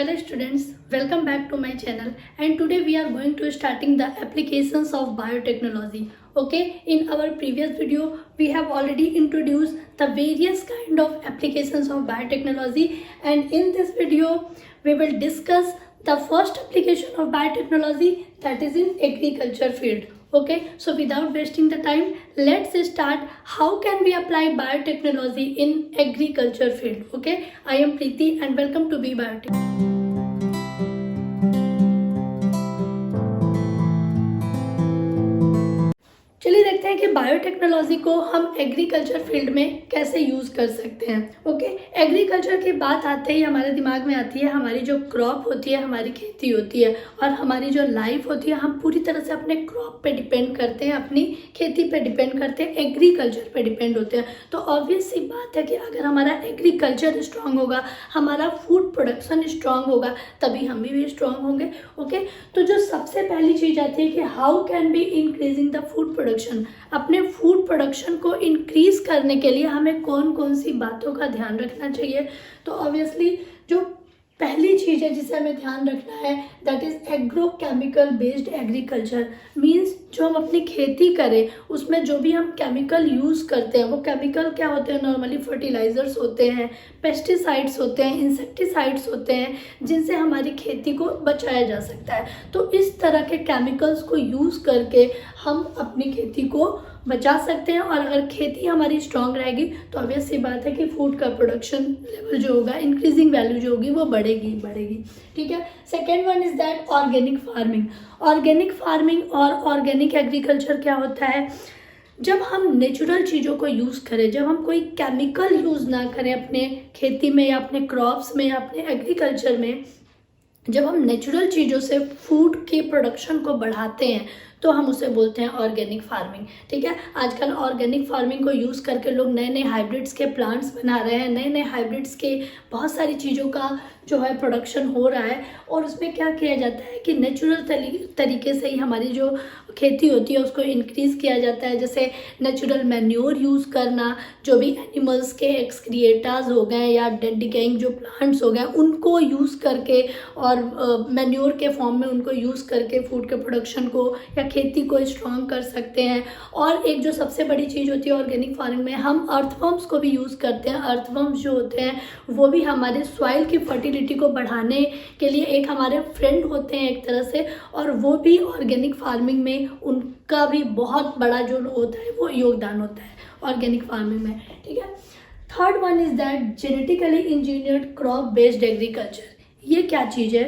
Hello students, welcome back to my channel and today we are going to starting the applications of biotechnology. Okay, in our previous video we have already introduced the various kind of applications of biotechnology, and in this video we will discuss the first application of biotechnology, that is in agriculture field. Okay, so without wasting the time, let's start. How can we apply biotechnology in agriculture field? Okay, I am Preeti and welcome to Be Biotech. चलिए देखते हैं कि biotechnology को हम agriculture field में कैसे use कर सकते हैं। ओके, एग्रीकल्चर की बात आते ही हमारे दिमाग में आती है हमारी जो क्रॉप होती है, हमारी खेती होती है और हमारी जो लाइफ होती है, हम पूरी तरह से अपने क्रॉप पे डिपेंड करते हैं, अपनी खेती पे डिपेंड करते हैं, एग्रीकल्चर पे डिपेंड होते हैं। तो ऑब्वियस सी बात है कि अगर हमारा एग्रीकल्चर स्ट्रांग होगा, हमारा फूड प्रोडक्शन स्ट्रांग होगा, तभी हम भी स्ट्रांग होंगे। ओके, तो जो सबसे पहली चीज़ आती है कि how can be increasing the food production. अपने फूड प्रोडक्शन को इंक्रीज करने के लिए हमें कौन कौन सी बातों का ध्यान रखना चाहिए। तो ऑब्वियसली जो पहली चीज़ है जिसे हमें ध्यान रखना है, that is agrochemical based agriculture. Means जो हम अपनी खेती करें उसमें जो भी हम केमिकल यूज़ करते हैं, वो केमिकल क्या होते हैं, नॉर्मली फर्टिलाइजर्स होते हैं, पेस्टिसाइड्स होते हैं, इंसेक्टिसाइड्स होते हैं, जिनसे हमारी खेती को बचाया जा सकता है। तो इस तरह के केमिकल्स को यूज़ करके हम अपनी खेती को बचा सकते हैं, और अगर खेती हमारी स्ट्रांग रहेगी तो ऑब्वियस सी बात है कि फूड का प्रोडक्शन लेवल जो होगा, इंक्रीजिंग वैल्यू जो होगी वो बढ़ेगी। ठीक है। Second one is that organic farming. Organic farming और ऑर्गेनिक एग्रीकल्चर क्या होता है, जब हम नेचुरल चीज़ों को यूज़ करें, जब हम कोई केमिकल यूज़ ना करें अपने खेती में या अपने क्रॉप्स में या अपने एग्रीकल्चर में, जब हम नेचुरल चीज़ों से फूड के प्रोडक्शन को बढ़ाते हैं तो हम उसे बोलते हैं ऑर्गेनिक फार्मिंग। ठीक है। आजकल ऑर्गेनिक फार्मिंग को यूज़ करके लोग नए नए हाइब्रिड्स के प्लांट्स बना रहे हैं, नए नए हाइब्रिड्स के बहुत सारी चीज़ों का जो है प्रोडक्शन हो रहा है, और उसमें क्या किया जाता है कि नेचुरल तरीके से ही हमारी जो खेती होती है उसको इंक्रीज़ किया जाता है। जैसे नेचुरल मैन्योर यूज़ करना, जो भी एनिमल्स के एक्सक्रिएटास हो गए या डेड डिकेइंग जो प्लांट्स हो गए उनको यूज़ करके और मैन्योर के फॉर्म में उनको यूज़ करके फूड के प्रोडक्शन को या खेती को स्ट्रॉन्ग कर सकते हैं। और एक जो सबसे बड़ी चीज़ होती है ऑर्गेनिक फार्मिंग में, हम अर्थवर्म्स को भी यूज़ करते हैं। अर्थवर्म्स जो होते हैं वो भी हमारे सॉइल की फर्टिलिटी को बढ़ाने के लिए एक हमारे फ्रेंड होते हैं एक तरह से, और वो भी ऑर्गेनिक फार्मिंग में उनका भी बहुत बड़ा जो होता है वो योगदान होता है ऑर्गेनिक फार्मिंग में। ठीक है। Third one is that genetically engineered crop based agriculture. ये क्या चीज़ है,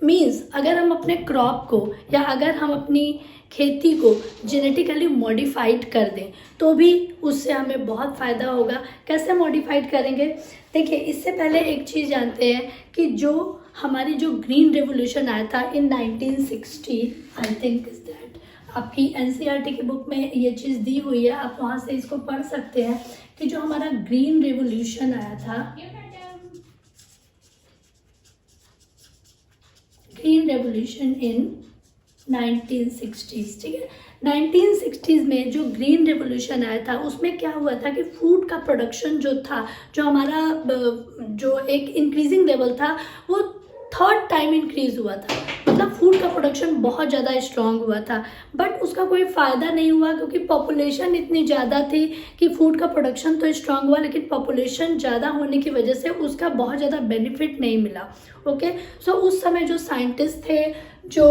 मीन्स अगर हम अपने क्रॉप को या अगर हम अपनी खेती को जेनेटिकली मॉडिफाइड कर दें तो भी उससे हमें बहुत फ़ायदा होगा। कैसे मॉडिफाइड करेंगे, देखिए इससे पहले एक चीज़ जानते हैं कि जो हमारी जो ग्रीन रेवोल्यूशन आया था इन 1960, आई थिंक इज दैट, आपकी एनसीईआरटी की बुक में ये चीज़ दी हुई है, आप वहाँ से इसको पढ़ सकते हैं कि जो हमारा ग्रीन रेवोल्यूशन आया था, ग्रीन रेवोल्यूशन इन 1960s। ठीक है। 1960s में जो ग्रीन रेवोल्यूशन आया था उसमें क्या हुआ था कि फूड का प्रोडक्शन जो था, जो हमारा जो एक इंक्रीजिंग लेवल था वो थर्ड टाइम इंक्रीज हुआ था। मतलब फूड का प्रोडक्शन बहुत ज़्यादा स्ट्रांग हुआ था, बट उसका कोई फ़ायदा नहीं हुआ क्योंकि पॉपुलेशन इतनी ज़्यादा थी कि फूड का प्रोडक्शन तो स्ट्रांग हुआ लेकिन पॉपुलेशन ज़्यादा होने की वजह से उसका बहुत ज़्यादा बेनिफिट नहीं मिला। ओके, सो उस समय जो साइंटिस्ट थे, जो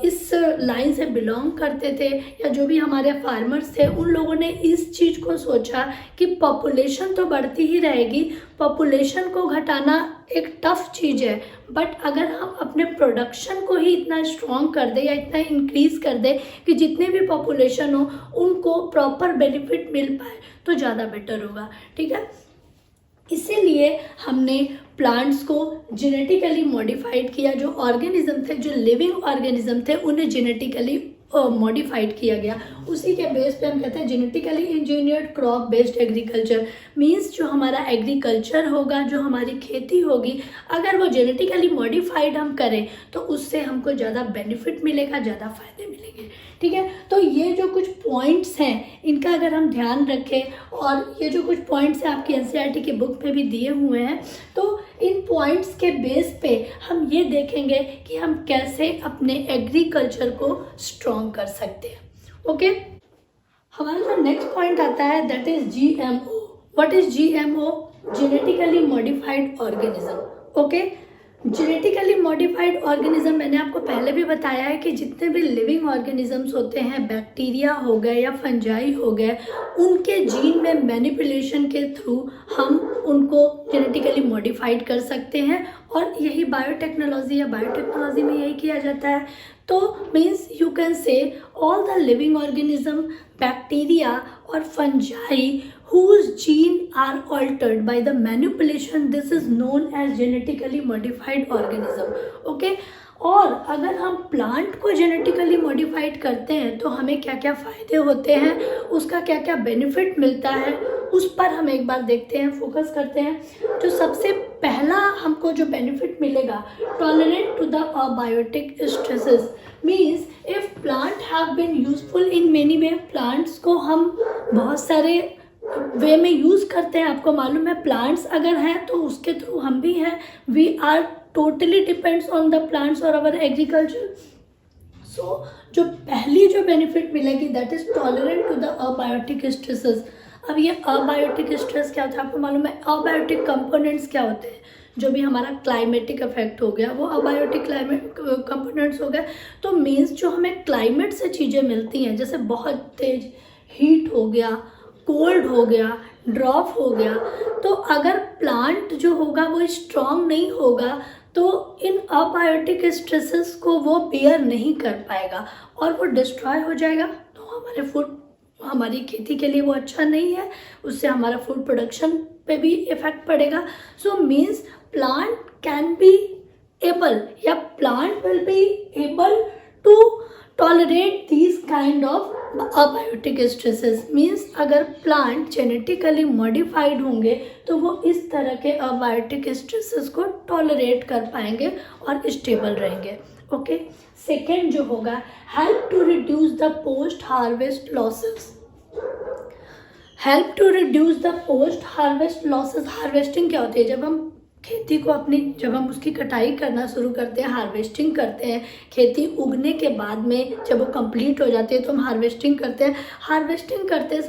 इस लाइन से बिलोंग करते थे या जो भी हमारे फार्मर्स थे, उन लोगों ने इस चीज़ को सोचा कि पॉपुलेशन तो बढ़ती ही रहेगी, पॉपुलेशन को घटाना एक टफ चीज़ है, बट अगर हम अपने प्रोडक्शन को ही इतना स्ट्रॉन्ग कर दें या इतना इंक्रीज कर दें कि जितने भी पॉपुलेशन हो उनको प्रॉपर बेनिफिट मिल पाए तो ज़्यादा बेटर होगा। ठीक है। इसीलिए हमने प्लांट्स को जेनेटिकली मॉडिफाइड किया, जो ऑर्गेनिज्म थे, जो लिविंग ऑर्गेनिज्म थे, उन्हें जेनेटिकली मॉडिफाइड किया गया, उसी के बेस पे हम कहते हैं genetically engineered crop based agriculture. Means जो हमारा एग्रीकल्चर होगा, जो हमारी खेती होगी, अगर वो जेनेटिकली मॉडिफाइड हम करें तो उससे हमको ज़्यादा बेनिफिट मिलेगा, ज़्यादा फायदे मिलेंगे। ठीक है, तो ये जो कुछ पॉइंट्स हैं इनका अगर हम ध्यान रखें, और ये जो कुछ पॉइंट्स हैं आपकी एनसीईआरटी की बुक में भी दिए हुए हैं, तो इन पॉइंट्स के बेस पे हम ये देखेंगे कि हम कैसे अपने एग्रीकल्चर को स्ट्रॉन्ग कर सकते हैं। ओके, हमारा जो नेक्स्ट पॉइंट आता है that is GMO. What is GMO? Genetically modified organism. Okay, genetically modified organism मैंने आपको पहले भी बताया है कि जितने भी लिविंग ऑर्गेनिजम्स होते हैं, बैक्टीरिया हो गए या फंजाई हो गए, उनके जीन में मैनिपुलेशन के थ्रू हम उनको जेनेटिकली मॉडिफाइड कर सकते हैं, और यही बायोटेक्नोलॉजी में यही किया जाता है। तो means you can say all the living organism, bacteria और fungi whose gene are altered by the manipulation, this is known as genetically modified organism. Okay, और अगर हम प्लांट को जेनेटिकली मॉडिफाइड करते हैं तो हमें क्या क्या फ़ायदे होते हैं, उसका क्या क्या बेनिफिट मिलता है, उस पर हम एक बार देखते हैं, फोकस करते हैं। जो सबसे पहला हमको जो बेनिफिट मिलेगा, tolerant to the abiotic stresses. Means if plant have been useful in many way, plants को हम बहुत सारे वे में यूज़ करते हैं। आपको मालूम है प्लांट्स अगर हैं तो उसके थ्रू हम भी हैं, we are totally depends on the plants और अवर एग्रीकल्चर। सो जो पहली जो बेनिफिट मिलेगी that is tolerant to the abiotic stresses. अब ये अबायोटिक स्ट्रेस क्या होता है आपको मालूम है? अबायोटिक कंपोनेंट्स क्या होते हैं? जो भी हमारा क्लाइमेटिक इफेक्ट हो गया वो अबायोटिक क्लाइमेट कंपोनेंट्स हो गए। तो मीन्स जो हमें क्लाइमेट से चीज़ें मिलती हैं, जैसे बहुत तेज हीट हो गया, कोल्ड हो गया, ड्रॉप हो गया, तो अगर प्लांट जो होगा वो स्ट्रॉन्ग नहीं होगा तो इन अबायोटिक स्ट्रेसेस को वो बेयर नहीं कर पाएगा और वो डिस्ट्रॉय हो जाएगा। तो हमारी खेती के लिए वो अच्छा नहीं है, उससे हमारा फूड प्रोडक्शन पे भी इफेक्ट पड़ेगा। So means plant can be able या plant will be able to tolerate these kind of abiotic stresses. Means अगर प्लांट जेनेटिकली मॉडिफाइड होंगे तो वो इस तरह के अबायोटिक स्ट्रेसेस को टॉलरेट कर पाएंगे और स्टेबल रहेंगे। ओके, सेकेंड जो होगा, help to reduce the post harvest losses. Help to reduce the post harvest losses. Harvesting क्या होती है? जब हम खेती को जब हम उसकी कटाई करना शुरू करते हैं, हार्वेस्टिंग करते हैं, खेती उगने के बाद में जब वो कंप्लीट हो जाती है तो हम हार्वेस्टिंग करते हैं। हार्वेस्टिंग करते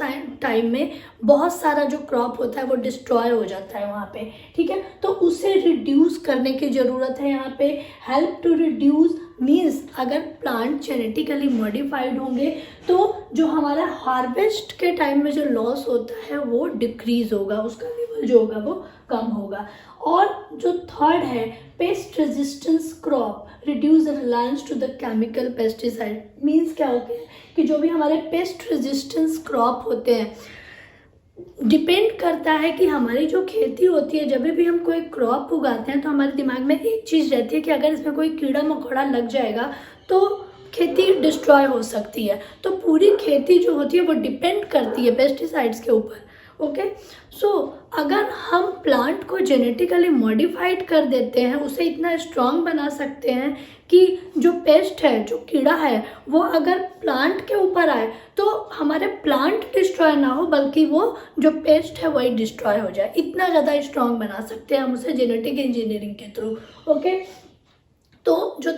टाइम में बहुत सारा जो क्रॉप होता है वो डिस्ट्रॉय हो जाता है वहाँ पे। ठीक है, तो उसे रिड्यूस करने की ज़रूरत है यहाँ पे। हेल्प टू रिड्यूस मीन्स अगर प्लांट जेनेटिकली मॉडिफाइड होंगे तो जो हमारा हार्वेस्ट के टाइम में जो लॉस होता है वो डिक्रीज होगा, उसका लेवल जो होगा वो कम होगा। और जो थर्ड है, pest resistance crop, reduce reliance to the chemical pesticide. Means क्या होता है कि जो भी हमारे पेस्ट रेजिस्टेंस क्रॉप होते हैं, डिपेंड करता है कि हमारी जो खेती होती है, जब भी हम कोई क्रॉप उगाते हैं तो हमारे दिमाग में एक चीज़ रहती है कि अगर इसमें कोई कीड़ा मकोड़ा लग जाएगा तो खेती डिस्ट्रॉय हो सकती है। तो पूरी खेती जो होती है वो डिपेंड करती है पेस्टिसाइड्स के ऊपर। ओके, सो अगर हम प्लांट को जेनेटिकली मॉडिफाइड कर देते हैं, उसे इतना स्ट्रॉन्ग बना सकते हैं कि जो पेस्ट है, जो कीड़ा है, वो अगर प्लांट के ऊपर आए तो हमारे प्लांट डिस्ट्रॉय ना हो बल्कि वो जो पेस्ट है वही डिस्ट्रॉय हो जाए। इतना ज़्यादा स्ट्रॉन्ग बना सकते हैं हम उसे जेनेटिक इंजीनियरिंग के थ्रू। ओके, तो जो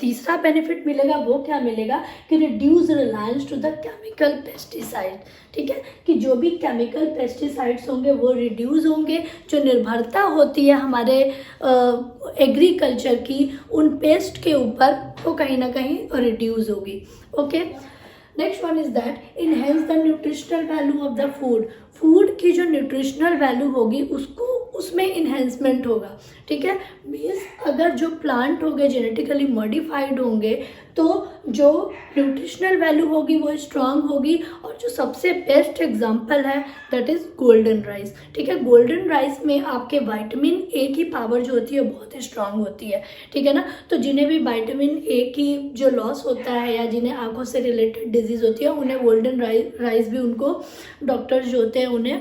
तीसरा बेनिफिट मिलेगा वो क्या मिलेगा कि reduce reliance to the chemical pesticide. ठीक है, कि जो भी केमिकल पेस्टिसाइड्स होंगे वो रिड्यूस होंगे। जो निर्भरता होती है हमारे एग्रीकल्चर की उन पेस्ट के ऊपर, वो कहीं ना कहीं रिड्यूस होगी। Okay, next one is that enhance the nutritional value of the food. Food की जो न्यूट्रिशनल वैल्यू होगी उसमें इन्हेंसमेंट होगा। ठीक है, मीन्स अगर जो प्लांट होंगे जेनेटिकली मॉडिफाइड होंगे तो जो न्यूट्रिशनल वैल्यू होगी वो स्ट्रांग होगी। और जो सबसे बेस्ट एग्जांपल है दैट इज़ गोल्डन राइस। ठीक है, गोल्डन राइस में आपके विटामिन ए की पावर जो होती है बहुत ही स्ट्रांग होती है। ठीक है ना, तो जिन्हें भी विटामिन ए की जो लॉस होता है या जिन्हें आंखों से रिलेटेड डिजीज़ होती है उन्हें गोल्डन राइस भी उनको डॉक्टर्स जो होते हैं उन्हें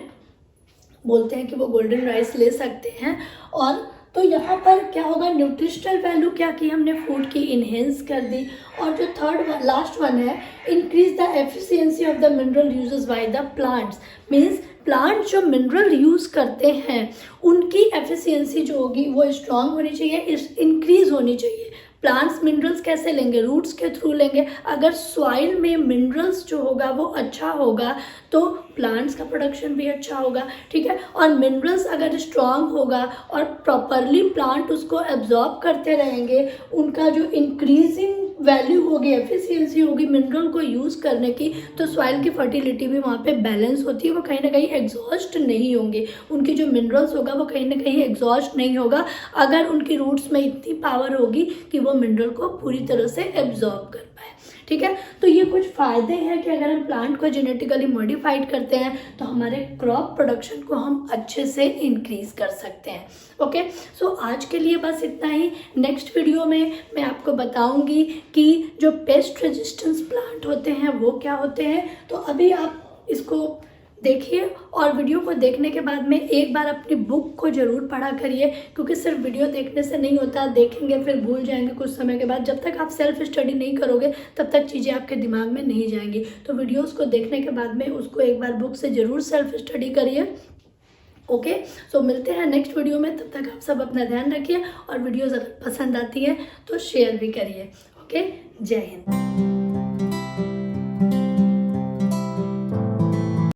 बोलते हैं कि वो गोल्डन राइस ले सकते हैं। और तो यहाँ पर क्या होगा, न्यूट्रिशनल वैल्यू क्या की हमने फूड की इन्हेंस कर दी। और जो थर्ड लास्ट वन है, increase the efficiency of the mineral uses by the plants. Means plant जो मिनरल यूज़ करते हैं उनकी एफिशिएंसी जो होगी वो स्ट्रांग होनी चाहिए, इंक्रीज होनी चाहिए। प्लांट्स मिनरल्स कैसे लेंगे, रूट्स के थ्रू लेंगे। अगर सॉइल में मिनरल्स जो होगा वो अच्छा होगा तो प्लांट्स का प्रोडक्शन भी अच्छा होगा। ठीक है, और मिनरल्स अगर स्ट्रांग होगा और प्रॉपरली प्लांट उसको एब्जॉर्ब करते रहेंगे, उनका जो इंक्रीजिंग वैल्यू होगी, एफिशिएंसी होगी मिनरल को यूज़ करने की, तो सॉइल की फर्टिलिटी भी वहाँ पे बैलेंस होती है। वो कहीं ना कहीं एग्जॉस्ट नहीं होंगे, उनकी जो मिनरल्स होगा वो कहीं ना कहीं एग्जॉस्ट नहीं होगा अगर उनकी रूट्स में इतनी पावर होगी कि वो मिनरल को पूरी तरह से एब्जॉर्ब कर पाए। ठीक है, तो ये कुछ फ़ायदे हैं कि अगर हम प्लांट को जेनेटिकली मॉडिफाइड करते हैं तो हमारे क्रॉप प्रोडक्शन को हम अच्छे से इंक्रीज कर सकते हैं। ओके, सो आज के लिए बस इतना ही। नेक्स्ट वीडियो में मैं आपको बताऊंगी कि जो पेस्ट रेजिस्टेंस प्लांट होते हैं वो क्या होते हैं। तो अभी आप इसको देखिए और वीडियो को देखने के बाद में एक बार अपनी बुक को ज़रूर पढ़ा करिए, क्योंकि सिर्फ वीडियो देखने से नहीं होता, देखेंगे फिर भूल जाएंगे कुछ समय के बाद। जब तक आप सेल्फ स्टडी नहीं करोगे तब तक चीज़ें आपके दिमाग में नहीं जाएंगी। तो वीडियोस को देखने के बाद में उसको एक बार बुक से ज़रूर सेल्फ स्टडी करिए। ओके, सो मिलते हैं नेक्स्ट वीडियो में। तब तक आप सब अपना ध्यान रखिए और वीडियोज़ अगर पसंद आती है तो शेयर भी करिए। ओके, जय हिंद।